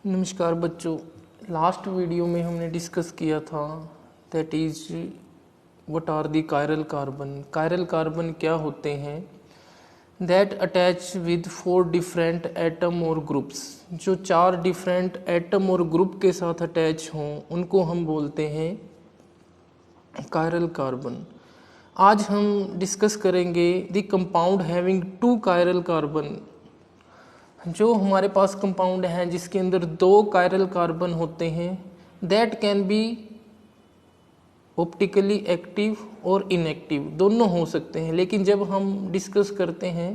नमस्कार बच्चों। Last video में हमने डिस्कस किया था that is what are the chiral carbon. Chiral carbon क्या होते हैं? That attach with 4 different atom और ग्रुप्स। जो 4 डिफरेंट एटम और ग्रुप के साथ अटैच हों उनको हम बोलते हैं कायरल कार्बन। आज हम डिस्कस करेंगे the compound having 2 chiral carbon. जो हमारे पास कंपाउंड हैं जिसके अंदर 2 कायरल कार्बन होते हैं, that can be optically active और इनएक्टिव, दोनों हो सकते हैं। लेकिन जब हम डिस्कस करते हैं,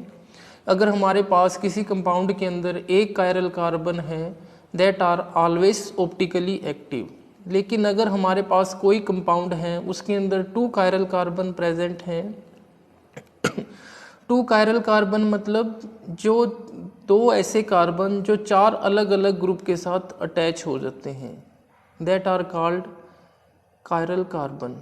अगर हमारे पास किसी कंपाउंड के अंदर एक कायरल कार्बन है, that are always optically active. लेकिन अगर हमारे पास कोई कंपाउंड है उसके अंदर 2 कायरल कार्बन प्रेजेंट हैं, 2 कायरल कार्बन मतलब जो 2 ऐसे कार्बन जो 4 अलग अलग ग्रुप के साथ अटैच हो जाते हैं, that are called chiral carbon.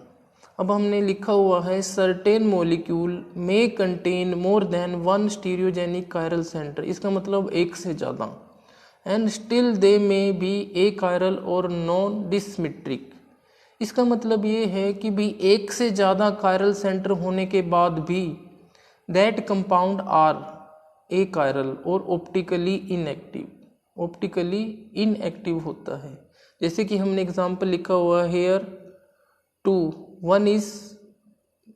अब हमने लिखा हुआ है सर्टेन मॉलिक्यूल में contain more than 1 stereogenic chiral centre. इसका मतलब एक से ज़्यादा। And still they may be achiral और नॉन डिसमिट्रिक। इसका मतलब ये है कि भी एक से ज़्यादा कायरल सेंटर होने के बाद भी that compound are achiral और ऑप्टिकली इनएक्टिव। ऑप्टिकली इनएक्टिव होता है। जैसे कि हमने एग्जांपल लिखा हुआ है here 2 1 is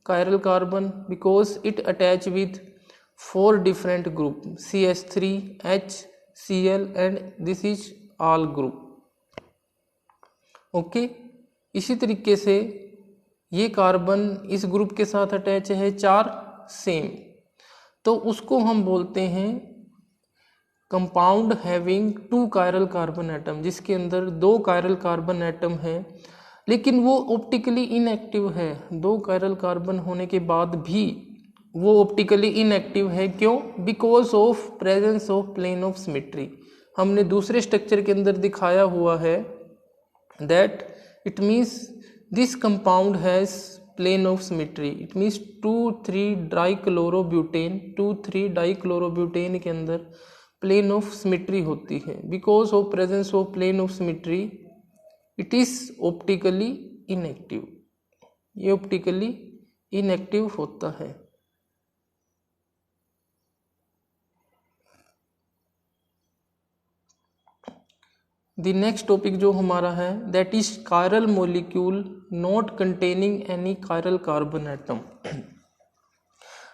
chiral carbon because it attach with 4 different group CH3 HCl and this is all group. Okay, इसी तरीके से ये कार्बन इस ग्रुप के साथ अटैच है 4 सेम, तो उसको हम बोलते हैं compound having 2 chiral carbon atom, जिसके अंदर 2 कायरल कार्बन एटम है लेकिन वो ऑप्टिकली इनएक्टिव है। 2 कायरल कार्बन होने के बाद भी वो ऑप्टिकली इनएक्टिव है। क्यों? Because of presence of plane of symmetry. हमने दूसरे स्ट्रक्चर के अंदर दिखाया हुआ है that it means this compound has plane of symmetry। it means 2,3 dichlorobutane 2,3 dichlorobutane के अंदर प्लेन ऑफ सिमेट्री होती है। Because of presence of plane of symmetry it is optically inactive. ये ऑप्टिकली इनएक्टिव होता है। द नेक्स्ट टॉपिक जो हमारा है that is chiral molecule not containing any chiral carbon atom.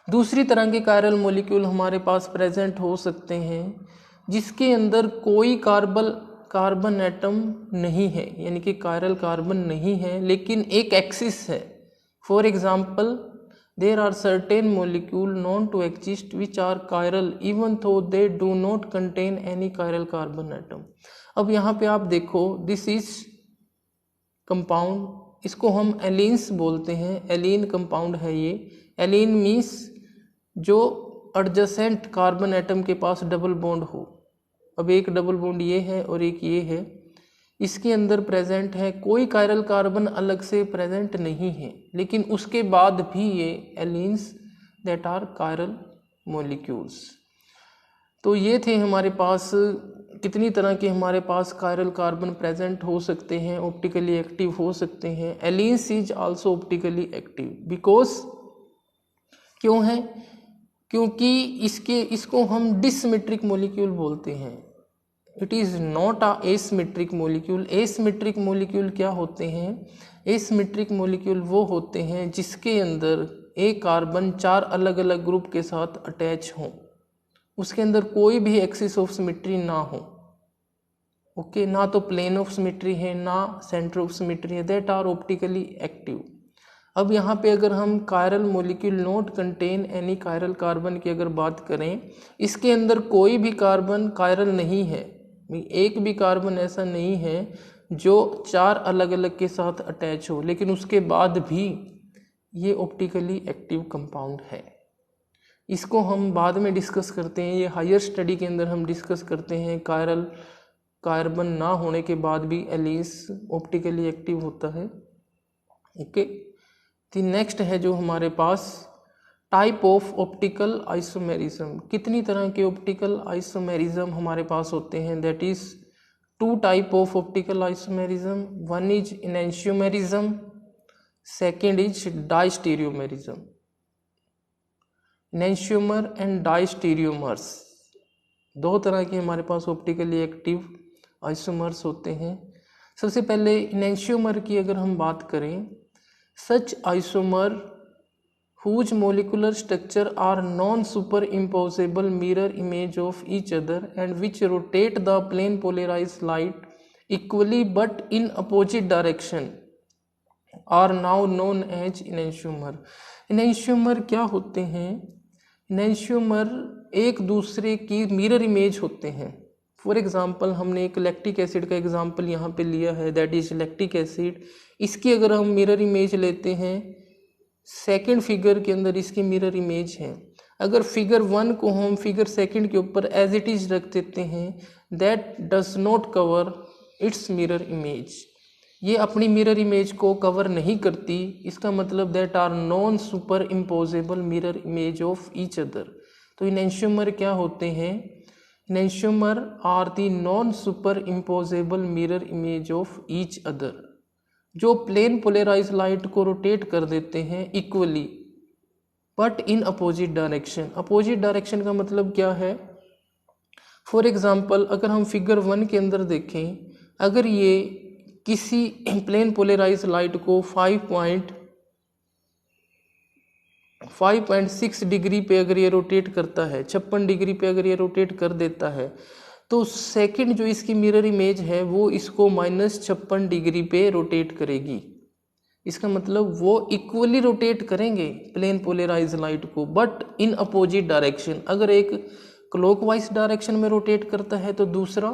दूसरी तरह के कायरल मॉलिक्यूल हमारे पास प्रेजेंट हो सकते हैं जिसके अंदर कोई कार्बन एटम नहीं है, यानी कि कायरल कार्बन नहीं है लेकिन एक एक्सिस है। For example there are certain molecule known to exist which are chiral even though they do not contain any chiral carbon atom. अब यहाँ पे आप देखो दिस इज कंपाउंड, इसको हम एलीन्स बोलते हैं। एलीन कंपाउंड है ये। एलीन मीन्स जो एडजेसेंट कार्बन एटम के पास डबल बॉन्ड हो। अब एक डबल बॉन्ड ये है और एक ये है, इसके अंदर प्रेजेंट है, कोई कायरल कार्बन अलग से प्रेजेंट नहीं है लेकिन उसके बाद भी ये एलीन्स दैट आर कायरल मॉलिक्यूल्स। तो ये थे हमारे पास कितनी तरह के हमारे पास कायरल कार्बन प्रेजेंट हो सकते हैं, ऑप्टिकली एक्टिव हो सकते हैं। Allenes is also optically active because क्यों है? क्योंकि इसको हम डिससिमेट्रिक मॉलिक्यूल बोलते हैं। It is not a asymmetric molecule. Asymmetric molecule क्या होते हैं? एसिमेट्रिक मॉलिक्यूल वो होते हैं जिसके अंदर एक कार्बन 4 अलग अलग ग्रुप के साथ अटैच हों, उसके अंदर कोई भी एक्सिस ऑफ सिमेट्री ना हो। ओके, ना तो प्लेन ऑफ सिमेट्री है ना सेंटर ऑफ सिमेट्री है, दैट आर ऑप्टिकली एक्टिव। अब यहाँ पे अगर हम chiral molecule not contain any chiral carbon की अगर बात करें, इसके अंदर कोई भी कार्बन कायरल नहीं है, एक भी कार्बन ऐसा नहीं है जो 4 अलग अलग के साथ अटैच हो, लेकिन उसके बाद भी ये ऑप्टिकली एक्टिव कंपाउंड है। इसको हम बाद में डिस्कस करते हैं, ये हायर स्टडी के अंदर हम डिस्कस करते हैं। कायरल कार्बन ना होने के बाद भी एलीन्स ऑप्टिकली एक्टिव होता है। ओके, दी नेक्स्ट है जो हमारे पास टाइप ऑफ ऑप्टिकल आइसोमेरिज्म। कितनी तरह के ऑप्टिकल आइसोमेरिज्म हमारे पास होते हैं? That is two type of optical isomerism. One is enantiomerism, second is distereomerism. enantiomer and distereomers दो तरह के हमारे पास ऑप्टिकली एक्टिव आइसोमर्स होते हैं। सबसे पहले enantiomer की अगर हम बात करें, such isomer whose molecular structure are non-superimposable mirror image of each other and which rotate the plane polarized light equally but in opposite direction are now known as enantiomer. enantiomer क्या होते हैं? enantiomer एक दूसरे की mirror image होते हैं। For example हमने एक लैक्टिक एसिड का एग्जाम्पल यहाँ पे लिया है, दैट इज लैक्टिक एसिड। इसकी अगर हम मिरर इमेज लेते हैं, सेकंड फिगर के अंदर इसकी मिरर इमेज है। अगर फिगर 1 को हम फिगर सेकंड के ऊपर एज इट इज रख देते हैं, that does not cover it's mirror image. ये अपनी मिरर इमेज को कवर नहीं करती। इसका मतलब that are non superimposable mirror image of each other. तो enantiomer क्या होते हैं? enantiomer are the non superimposable mirror image of each other, जो प्लेन पोलराइज लाइट को रोटेट कर देते हैं equally but in opposite direction. Opposite direction का मतलब क्या है? फॉर एग्जाम्पल अगर हम फिगर 1 के अंदर देखें, अगर ये किसी प्लेन पोलराइज लाइट को 5.6 डिग्री पे अगर ये रोटेट करता है, 56 डिग्री पे अगर ये रोटेट कर देता है, तो सेकंड जो इसकी मिरर इमेज है वो इसको -56 डिग्री पे रोटेट करेगी। इसका मतलब वो इक्वली रोटेट करेंगे प्लेन पोलराइज लाइट को बट इन अपोजिट डायरेक्शन। अगर एक क्लॉकवाइज डायरेक्शन में रोटेट करता है तो दूसरा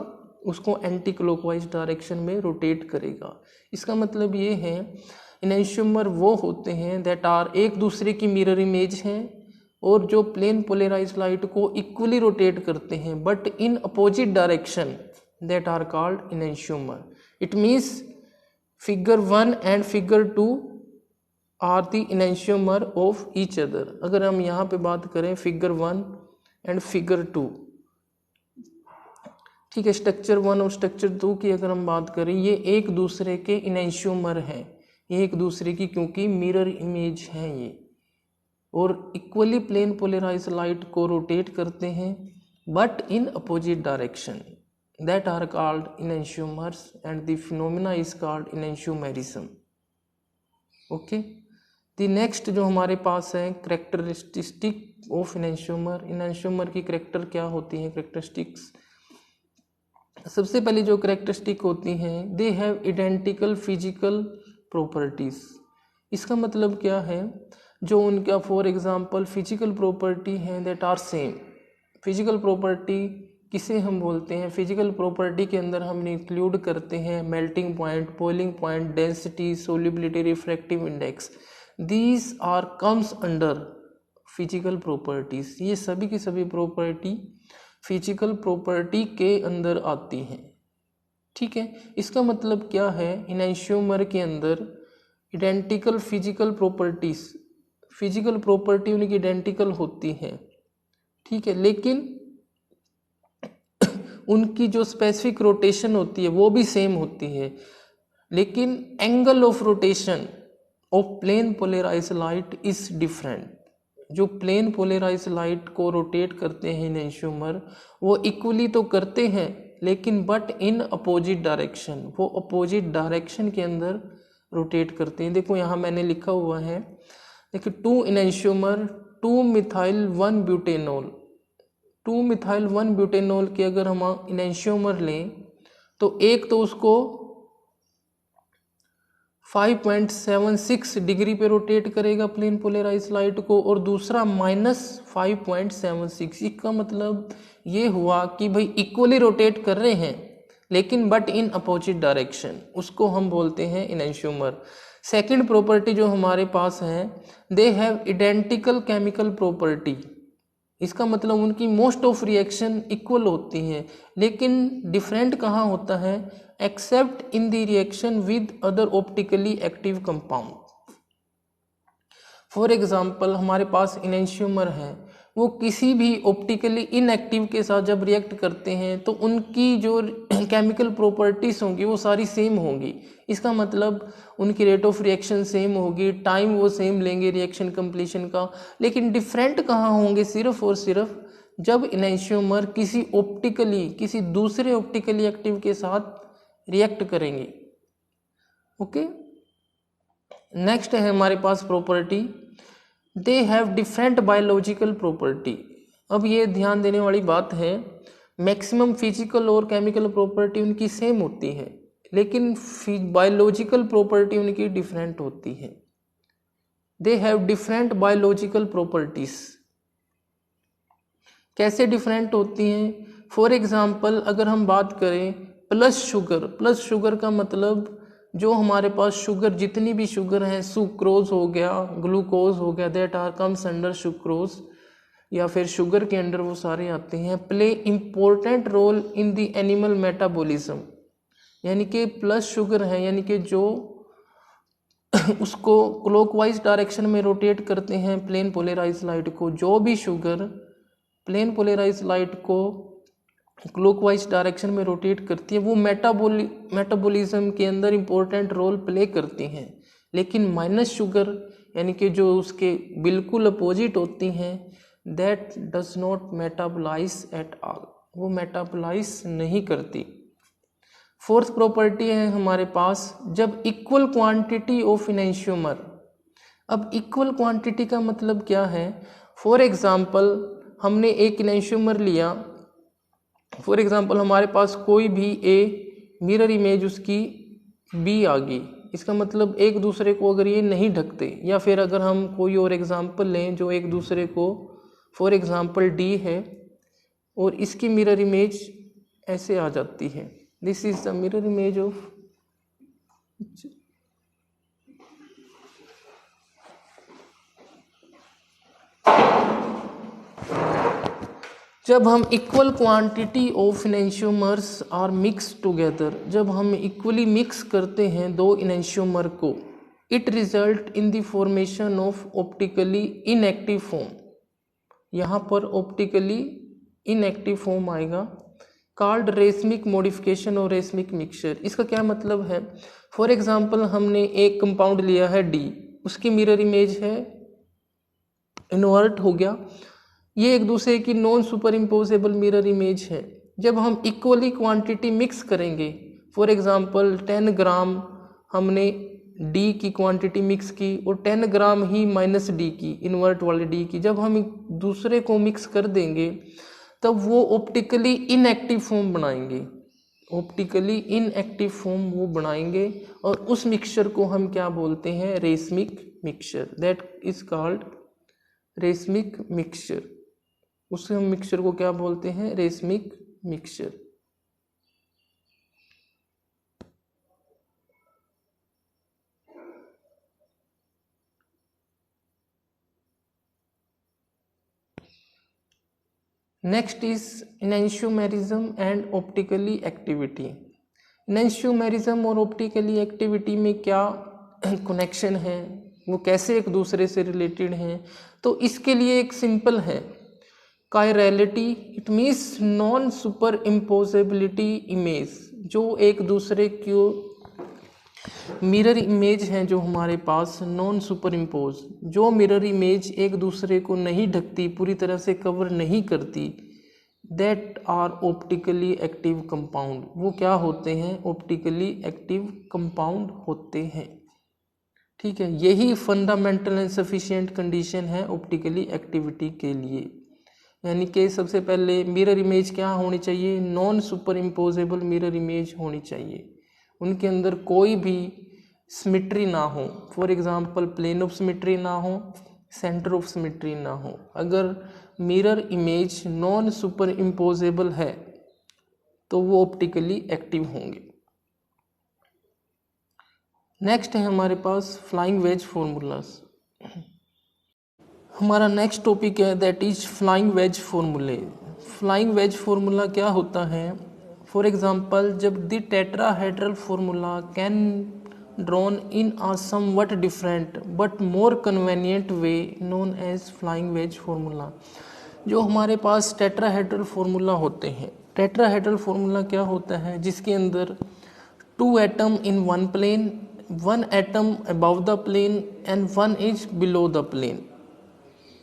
उसको एंटी क्लॉकवाइज डायरेक्शन में रोटेट करेगा। इसका मतलब ये है enantiomer वो होते हैं दैट आर एक दूसरे की मिरर इमेज हैं और जो प्लेन पोलराइज लाइट को इक्वली रोटेट करते हैं but in opposite direction, that are called enantiomer. It means figure 1 and figure 2 are the enantiomer of each other. अगर हम यहाँ पे बात करें फिगर 1 एंड फिगर 2, ठीक है, स्ट्रक्चर 1 और स्ट्रक्चर 2 की अगर हम बात करें, ये एक दूसरे के enantiomer हैं, ये एक दूसरे की क्योंकि मिरर इमेज हैं ये, और इक्वली प्लेन पोलराइज लाइट को रोटेट करते हैं but in opposite direction, that are called enantiomers and the phenomena is called enantiomerism. Okay, the next जो हमारे पास है करेक्टरिस्टिक ऑफ enantiomer. enantiomer की करेक्टर क्या होती हैं? करेक्टरिस्टिक्स, सबसे पहले जो करेक्टरिस्टिक होती हैं, they have identical physical properties. इसका मतलब क्या है? जो उनका फॉर एग्जांपल फिजिकल प्रॉपर्टी है that are same. Physical property किसे हम बोलते हैं? फिजिकल प्रॉपर्टी के अंदर हम इंक्लूड करते हैं melting point, boiling point, density, solubility, refractive index. These are comes under physical properties. ये सभी की सभी प्रॉपर्टी फिजिकल प्रॉपर्टी के अंदर आती हैं, ठीक है। इसका मतलब क्या है? enantiomer के अंदर identical physical properties, physical property उनकी आइडेंटिकल होती हैं, ठीक है, लेकिन उनकी जो स्पेसिफिक रोटेशन होती है वो भी सेम होती है, लेकिन angle of rotation of plane polarised light is different. जो प्लेन पोलराइज लाइट को रोटेट करते हैं enantiomer, वो इक्वली तो करते हैं लेकिन बट इन अपोजिट डायरेक्शन, वो अपोजिट डायरेक्शन के अंदर रोटेट करते हैं। देखो यहाँ मैंने लिखा हुआ है, देखिए 2 enantiomer 2 methyl 1 butanol. 2 methyl 1 butanol के अगर हम enantiomer लें तो एक तो उसको 5.76 डिग्री पे रोटेट करेगा प्लेन पोलराइज लाइट को, और दूसरा -5.76। इसका मतलब ये हुआ कि भाई इक्वली रोटेट कर रहे हैं लेकिन बट इन अपोजिट डायरेक्शन, उसको हम बोलते हैं enantiomer। सेकंड प्रॉपर्टी जो हमारे पास है, they have identical chemical property. इसका मतलब उनकी मोस्ट ऑफ रिएक्शन इक्वल होती हैं, लेकिन डिफरेंट कहाँ होता है? Accept in the reaction with other optically active compound. For example हमारे पास enantiomer है, वो किसी भी ऑप्टिकली इनएक्टिव के साथ जब रिएक्ट करते हैं तो उनकी जो केमिकल प्रॉपर्टीज होंगी वो सारी सेम होंगी। इसका मतलब उनकी रेट ऑफ रिएक्शन सेम होगी, टाइम वो सेम लेंगे रिएक्शन कंप्लीशन का, लेकिन डिफरेंट कहाँ होंगे, सिर्फ और सिर्फ जब इनैंशियोमर किसी दूसरे ऑप्टिकली एक्टिव के साथ रिएक्ट करेंगे। ओके, नेक्स्ट है हमारे पास property, they have different biological property. अब ये ध्यान देने वाली बात है, मैक्सिमम फिजिकल और केमिकल प्रॉपर्टी उनकी सेम होती है, लेकिन बायोलॉजिकल प्रॉपर्टी उनकी डिफरेंट होती है। They have different biological properties. कैसे डिफरेंट होती हैं? फॉर एग्जाम्पल अगर हम बात करें प्लस शुगर का मतलब जो हमारे पास शुगर, जितनी भी शुगर है, सुक्रोज हो गया, ग्लूकोज हो गया, that are comes under sucrose, या फिर शुगर के अंडर वो सारे आते हैं, play important role in the animal metabolism. यानी कि प्लस शुगर है, यानी कि जो उसको क्लॉकवाइज डायरेक्शन में रोटेट करते हैं प्लेन पोलराइज लाइट को, जो भी शुगर प्लेन पोलराइज लाइट को क्लॉकवाइज डायरेक्शन में रोटेट करती है, वो मेटाबॉलिज्म के अंदर इम्पोर्टेंट रोल प्ले करती हैं। लेकिन माइनस शुगर यानी कि जो उसके बिल्कुल अपोजिट होती हैं, that does not metabolise at all, वो मेटाबोलाइज नहीं करती। फोर्थ प्रॉपर्टी है हमारे पास, जब इक्वल क्वांटिटी ऑफ इनैंशियोमर। अब इक्वल क्वांटिटी का मतलब क्या है? फॉर एग्जांपल हमने एक इनैंशियोमर लिया, फॉर एग्जांपल हमारे पास कोई भी ए मिरर इमेज उसकी बी आ गई, इसका मतलब एक दूसरे को अगर ये नहीं ढकते, या फिर अगर हम कोई और एग्जांपल लें जो एक दूसरे को, फॉर एग्जांपल डी है और इसकी मिरर इमेज ऐसे आ जाती है, this is the mirror image of, जब हम equal quantity of enantiomers are mix together, जब हम इक्वली मिक्स करते हैं दो इनैंशियोमर को, it result in the formation of optically inactive form. यहाँ पर ऑप्टिकली इनएक्टिव फॉर्म आएगा, कॉल्ड रेसमिक मॉडिफिकेशन और रेसमिक मिक्सचर। इसका क्या मतलब है? फॉर एग्जांपल हमने एक कंपाउंड लिया है डी, उसकी मिरर इमेज है इन्वर्ट हो गया, ये एक दूसरे की non superimposable mirror image है। जब हम इक्वली क्वांटिटी मिक्स करेंगे, फॉर एग्जांपल 10 ग्राम हमने डी की क्वांटिटी मिक्स की और 10 ग्राम ही माइनस डी की, इन्वर्ट वाले डी की, जब हम दूसरे को मिक्स कर देंगे तब वो ऑप्टिकली इनएक्टिव फॉर्म बनाएंगे, ऑप्टिकली इनएक्टिव फॉर्म वो बनाएंगे, और उस मिक्सचर को हम क्या बोलते हैं? Racemic mixture, that is called racemic mixture. उस मिक्सचर को क्या बोलते हैं? Racemic mixture. Next is enantiomerism and optically activity. Enantiomerism और ऑप्टिकली एक्टिविटी में क्या कनेक्शन है, वो कैसे एक दूसरे से रिलेटेड हैं? तो इसके लिए एक सिंपल है, chirality, it means non super imposability image, जो एक दूसरे को मिरर इमेज हैं जो हमारे पास नॉन सुपर इम्पोज, जो मिरर इमेज एक दूसरे को नहीं ढकती, पूरी तरह से कवर नहीं करती, that are optically active compound, वो क्या होते हैं? ऑप्टिकली एक्टिव कंपाउंड होते हैं। ठीक है, यही फंडामेंटल एंड सफिशिएंट कंडीशन है ऑप्टिकली एक्टिविटी के लिए। यानी कि सबसे पहले मिरर इमेज क्या होनी चाहिए? Non superimposable mirror image होनी चाहिए, उनके अंदर कोई भी सिमेट्री ना हो, for example plane of symmetry ना हो, सेंटर ऑफ सिमेट्री ना हो। अगर mirror image non superimposable है तो वो ऑप्टिकली एक्टिव होंगे। नेक्स्ट है हमारे पास फ्लाइंग वेज फॉर्मूलाज। हमारा नेक्स्ट टॉपिक है दैट इज फ्लाइंग वेज फॉर्मूले। फ्लाइंग वेज फॉर्मूला क्या होता है? फॉर एग्जांपल जब the tetrahedral formula can drawn in a somewhat different but more convenient way known as flying wedge formula. जो हमारे पास tetrahedral formula होते हैं टेट्राहेड्रल फॉर्मूला क्या होता है, जिसके अंदर 2 atom in one plane, 1 atom above the plane and 1 is below the plane,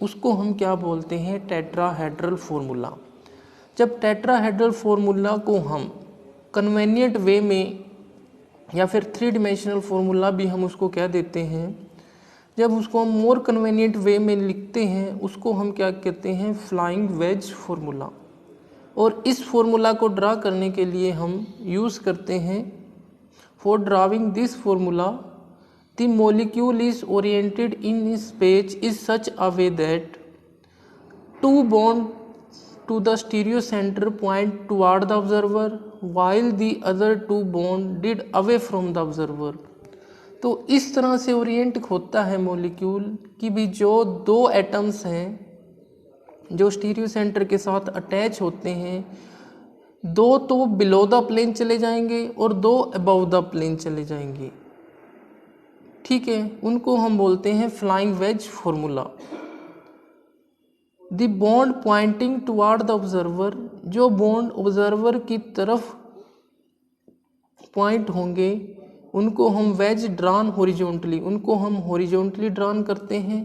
उसको हम क्या बोलते हैं, टेट्राहेड्रल फॉर्मूला। जब टेट्राहेड्रल फॉर्मूला को हम कन्वेनिएंट वे में या फिर 3 डायमेंशनल फॉर्मूला भी हम उसको क्या देते हैं, जब उसको हम मोर कन्वेनिएंट वे में लिखते हैं उसको हम क्या कहते हैं, फ्लाइंग वेज फॉर्मूला। और इस फॉर्मूला को ड्रा करने के लिए हम यूज़ करते हैं, for drawing this formula the molecule is oriented in space is such a way that 2 bond to the stereo center point toward the observer while the other 2 bond did away from the observer। तो इस तरह से Orient होता है molecule कि भी जो 2 atoms हैं जो स्टीरियो सेंटर के साथ अटैच होते हैं, 2 तो बिलो द प्लेन चले जाएंगे और 2 अबव द प्लेन चले जाएंगे, ठीक है, उनको हम बोलते हैं flying wedge formula. The bond pointing toward the observer, जो बॉन्ड ऑब्जर्वर की तरफ पॉइंट होंगे उनको हम वेज ड्रॉन हॉरिजॉन्टली, उनको हम हॉरिजॉन्टली ड्रॉन करते हैं,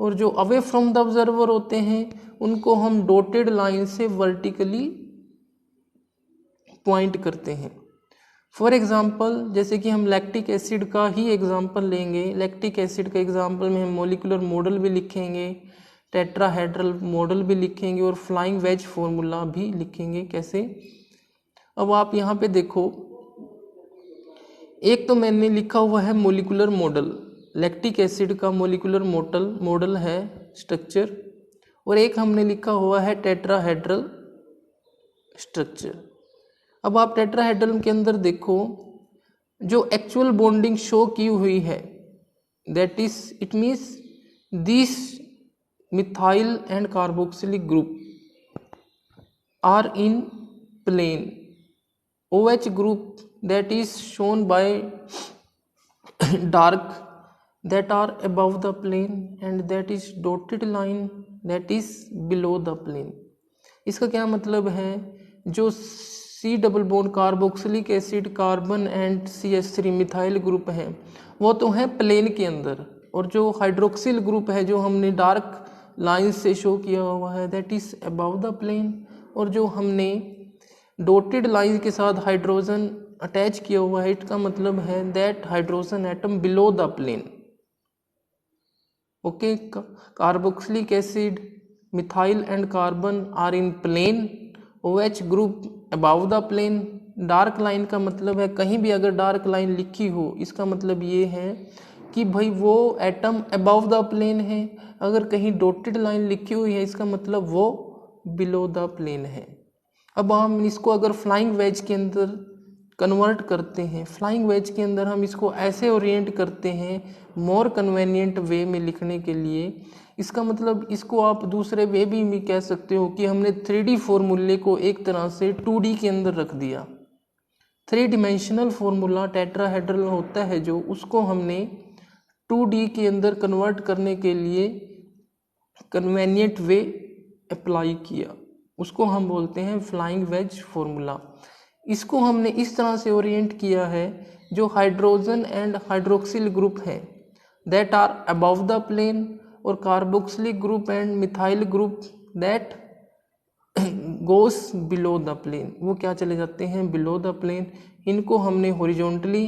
और जो अवे फ्रॉम द ऑब्जर्वर होते हैं उनको हम डॉटेड लाइन से वर्टिकली पॉइंट करते हैं। फॉर एग्जांपल, जैसे कि हम लैक्टिक एसिड का ही एग्जांपल लेंगे, लैक्टिक एसिड का एग्जांपल में हम मॉलिक्यूलर मॉडल भी लिखेंगे, टेट्राहेड्रल मॉडल भी लिखेंगे और फ्लाइंग वेज फॉर्मूला भी लिखेंगे। कैसे, अब आप यहाँ पे देखो, एक तो मैंने लिखा हुआ है मॉलिक्यूलर मॉडल, लैक्टिक एसिड का मॉलिक्यूलर मॉडल है स्ट्रक्चर, और एक हमने लिखा हुआ है टेट्राहेड्रल स्ट्रक्चर। अब आप टेट्राहेड्रल के अंदर देखो, जो एक्चुअल बॉन्डिंग शो की हुई है, that is it means this methyl and carboxylic group are in plane, OH group that is shown by dark that are above the plane and that is dotted line that is below the plane। इसका क्या मतलब है, जो C double bond carboxylic acid carbon and CH3 methyl group है वो तो है plane के अंदर, और जो हाइड्रोक्सिल ग्रुप है जो हमने डार्क लाइन से शो किया हुआ है that is above the plane, और जो हमने डॉटेड लाइन के साथ हाइड्रोजन अटैच किया हुआ है इसका मतलब है that hydrogen atom below the plane. Okay, carboxylic acid, methyl and carbon are in plane, OH group above the plane. Dark line का मतलब है, कहीं भी अगर डार्क लाइन लिखी हो इसका मतलब ये है कि भाई वो एटम अबव द प्लेन है, अगर कहीं डॉटेड लाइन लिखी हुई है इसका मतलब वो बिलो द प्लेन है। अब हम इसको अगर फ्लाइंग वेज के अंदर कन्वर्ट करते हैं, फ्लाइंग वेज के अंदर हम इसको ऐसे ओरिएंट करते हैं मोर कन्वेनिएंट वे में लिखने के लिए, इसका मतलब इसको आप दूसरे वे भी कह सकते हो कि हमने 3D फॉर्मूले को एक तरह से 2D के अंदर रख दिया। 3 डायमेंशनल फॉर्मूला टेट्राहेड्रल होता है जो, उसको हमने 2D के अंदर कन्वर्ट करने के लिए कन्वेनिएंट वे अप्लाई किया, उसको हम बोलते हैं फ्लाइंग वेज फॉर्मूला। इसको हमने इस तरह से ओरिएंट किया है, जो हाइड्रोजन एंड हाइड्रोक्सिल ग्रुप है that are above the plane, और carboxylic group and methyl group that goes below the plane, वो क्या चले जाते हैं बिलो द प्लेन। इनको हमने हॉरिजॉन्टली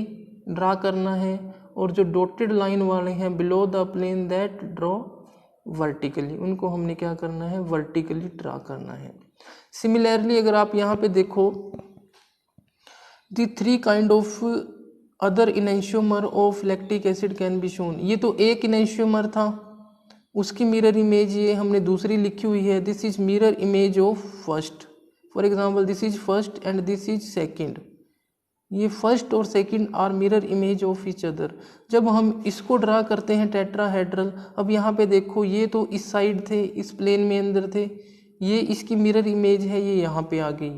ड्रा करना है, और जो डॉटेड लाइन वाले हैं below the plane that draw vertically, उनको हमने क्या करना है वर्टिकली ड्रा करना है। सिमिलरली अगर आप यहाँ पे देखो, the 3 kind of other enantiomer of lactic acid can be shown. ये तो एक इनेंशियोमर था, उसकी मिरर इमेज ये हमने दूसरी लिखी हुई है, this is mirror image of first. For example this is first and this is second, ये फर्स्ट और second are mirror image of each other. जब हम इसको ड्रा करते हैं टेट्राहेड्रल, अब यहाँ पे देखो ये तो इस साइड थे, इस प्लेन में अंदर थे, ये इसकी मिरर इमेज है, ये यहाँ पे आ गई।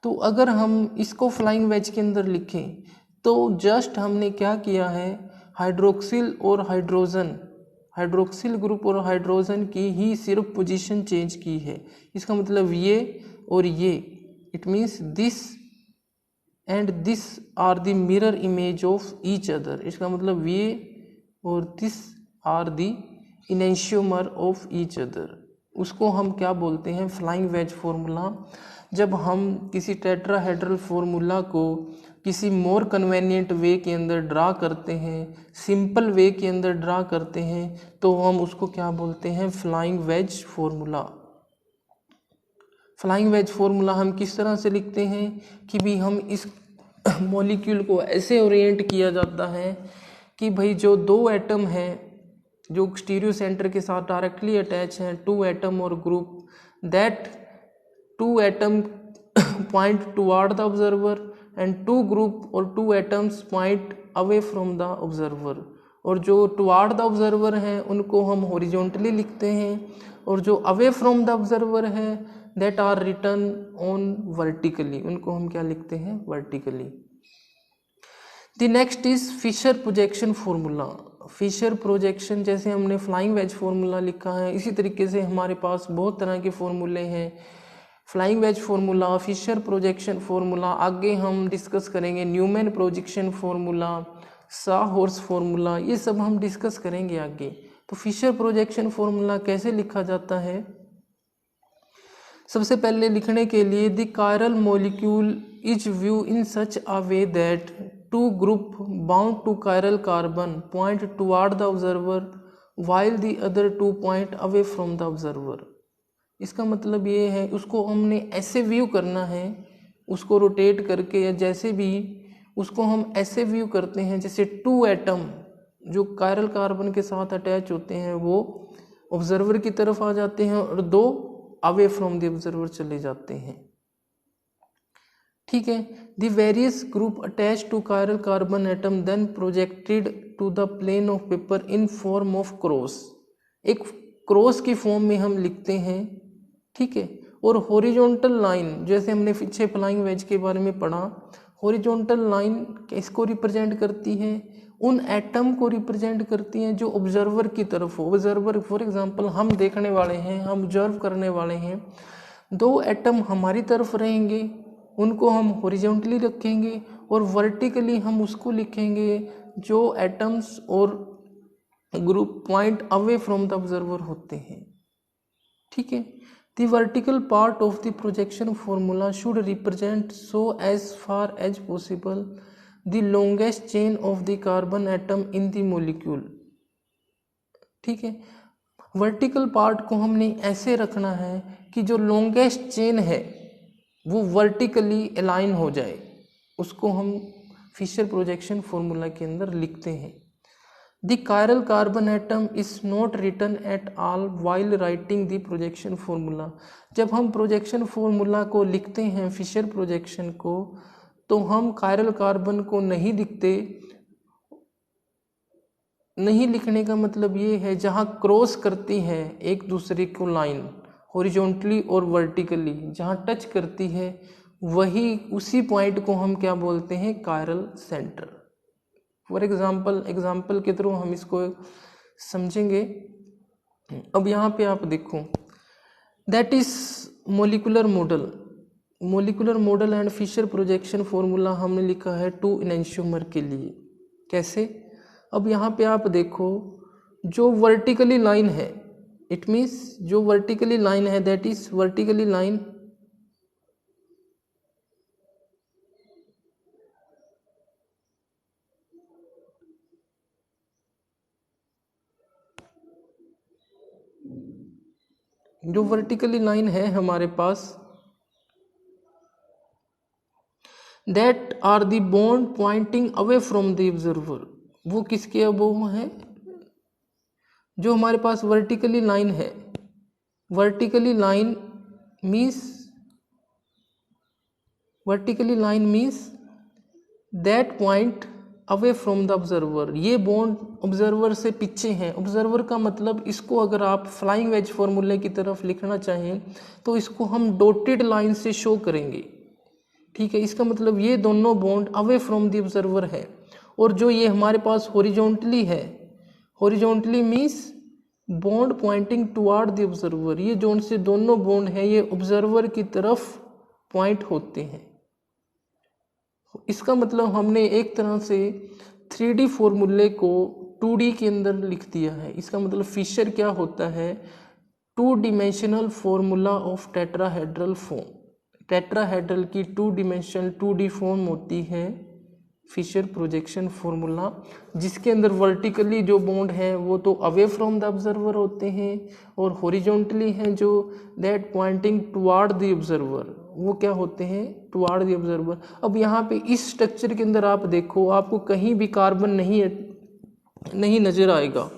तो अगर हम इसको फ्लाइंग वेज के अंदर लिखें तो जस्ट हमने क्या किया है, हाइड्रोक्सिल और हाइड्रोजन, हाइड्रोक्सिल ग्रुप और हाइड्रोजन की ही सिर्फ पोजीशन चेंज की है। इसका मतलब ये और ये it means this and this are the mirror image of each other. इसका मतलब ये और this are the enantiomer of each other. उसको हम क्या बोलते हैं? Flying wedge formula. जब हम किसी टेट्राहेड्रल फॉर्मूला को किसी मोर कन्वेनिएंट वे के अंदर ड्रा करते हैं, सिंपल वे के अंदर ड्रा करते हैं, तो हम उसको क्या बोलते हैं? Flying wedge formula. Flying wedge formula हम किस तरह से लिखते हैं कि भी हम इस मॉलिक्यूल को ऐसे ओरिएंट किया जाता है कि भाई जो दो एटम हैं जो स्टीरियो सेंटर के साथ डायरेक्टली अटैच हैं, two atom or group, that two atom point toward the observer and two group or two atoms point away from the observer. और जो टुवर्ड द ऑब्जर्वर हैं उनको हम हॉरिजॉन्टली लिखते हैं, और जो अवे फ्रॉम द ऑब्जर्वर है that are written on vertically, उनको हम क्या लिखते हैं? Vertically. The next is Fisher projection formula. Fisher projection, जैसे हमने फ्लाइंग वेज फॉर्मूला लिखा है, इसी तरीके से हमारे पास बहुत तरह के फॉर्मूले हैं। Flying wedge formula, Fisher projection formula, आगे हम डिस्कस करेंगे Newman projection formula, sawhorse formula, ये सब हम डिस्कस करेंगे आगे। तो फिशर प्रोजेक्शन फॉर्मूला कैसे लिखा जाता है? सबसे पहले लिखने के लिए the chiral molecule is view in such a way that two group bound to chiral carbon point toward the observer while the other two point away from the observer. इसका मतलब ये है उसको हमने ऐसे व्यू करना है, उसको रोटेट करके या जैसे भी उसको हम ऐसे व्यू करते हैं जैसे टू एटम जो कायरल कार्बन के साथ अटैच होते हैं वो ऑब्जर्वर की तरफ आ जाते हैं और दो अवे फ्रॉम द ऑब्जर्वर चले जाते हैं। ठीक है। The various group attach to chiral carbon atom then projected to the plane of paper in form of cross. एक क्रॉस की फॉर्म में हम लिखते हैं, ठीक है। और हॉरिजॉन्टल लाइन, जैसे हमने पीछे फ्लाइंग वेज के बारे में पढ़ा, हॉरिजॉन्टल लाइन किसको रिप्रेजेंट करती है? उन एटम को रिप्रेजेंट करती हैं जो ऑब्जर्वर की तरफ हो। ऑब्जर्वर फॉर एग्जांपल हम देखने वाले हैं, हम ऑब्जर्व करने वाले हैं, दो एटम हमारी तरफ रहेंगे, उनको हम हॉरिजॉन्टली रखेंगे और वर्टिकली हम उसको लिखेंगे जो एटम्स और group point away from the observer होते हैं। ठीक है। The vertical part of the projection formula should represent so as far as possible the longest chain of the carbon atom in the molecule. ठीक है। Vertical part को हमने ऐसे रखना है कि जो लॉन्गेस्ट चेन है वो वर्टिकली अलाइन हो जाए, उसको हम फिशर प्रोजेक्शन फॉर्मूला के अंदर लिखते हैं। The chiral carbon atom is not written at all while writing the projection formula. जब हम प्रोजेक्शन फॉर्मूला को लिखते हैं फिशर प्रोजेक्शन को, तो हम कायरल कार्बन को नहीं लिखते। नहीं लिखने का मतलब ये है जहाँ क्रॉस करती है एक दूसरे को लाइन हॉरिजॉन्टली और वर्टिकली, जहाँ टच करती है वही उसी पॉइंट को हम क्या बोलते हैं? Chiral centre. फॉर एग्जाम्पल के थ्रू हम इसको समझेंगे। अब यहाँ पे आप देखो, that is molecular model and Fisher projection formula हमने लिखा है 2 एनेंशियोमर के लिए। कैसे? अब यहाँ पे आप देखो, जो वर्टिकली लाइन है, इट मीन्स जो वर्टिकली लाइन है दैट इज वर्टिकली लाइन जो वर्टिकली लाइन है हमारे पास, that are the bond pointing away from the observer. वो किसके अबोव है? जो हमारे पास वर्टिकली लाइन है, vertically line means that point away from the observer. ये बॉन्ड ऑब्जर्वर से पीछे हैं। ऑब्जर्वर का मतलब, इसको अगर आप फ्लाइंग वेज फॉर्मूले की तरफ लिखना चाहें तो इसको हम डॉटेड लाइन से शो करेंगे। ठीक है। इसका मतलब ये दोनों bond away from the observer है, और जो ये हमारे पास हॉरिजॉन्टली है, horizontally means bond pointing toward the observer. ये जो से दोनों बॉन्ड है ये ऑब्जर्वर की तरफ पॉइंट होते हैं। इसका मतलब हमने एक तरह से 3D फॉर्मूले को 2D के अंदर लिख दिया है। इसका मतलब फिशर क्या होता है, 2 dimensional formula of tetrahedral form. Tetrahedral की 2 डिमेंशनल 2D फॉर्म होती है फिशर प्रोजेक्शन फॉर्मूला, जिसके अंदर वर्टिकली जो बॉन्ड है वो तो अवे फ्रॉम द ऑब्जर्वर होते हैं और हॉरिजॉन्टली हैं जो that pointing toward the observer, वो क्या होते हैं, टुवार्ड द ऑब्जर्वर। अब यहाँ पे इस स्ट्रक्चर के अंदर आप देखो, आपको कहीं भी कार्बन नहीं नजर आएगा।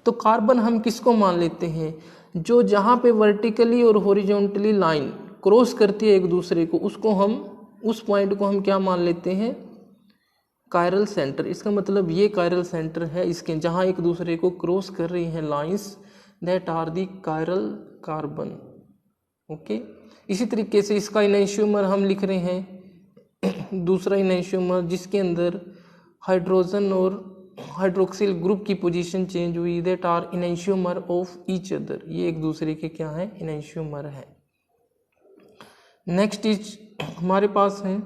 तो कार्बन हम किसको मान लेते हैं, जो जहाँ पे वर्टिकली और हॉरिजॉन्टली लाइन क्रॉस करती है एक दूसरे को, उसको हम, उस पॉइंट को हम क्या मान लेते हैं, कायरल सेंटर। इसका मतलब ये कायरल सेंटर है, इसके जहाँ एक दूसरे को क्रॉस कर रही हैं lines, that are the chiral carbon. Okay, इसी तरीके से इसका इनैंशियोमर हम लिख रहे हैं, दूसरा इनैंशियोमर जिसके अंदर हाइड्रोजन और हाइड्रोक्सिल ग्रुप की पोजीशन चेंज हुई, that are enantiomer of each other. ये एक दूसरे के क्या है, इनैंशियोमर है। नेक्स्ट इज हमारे पास है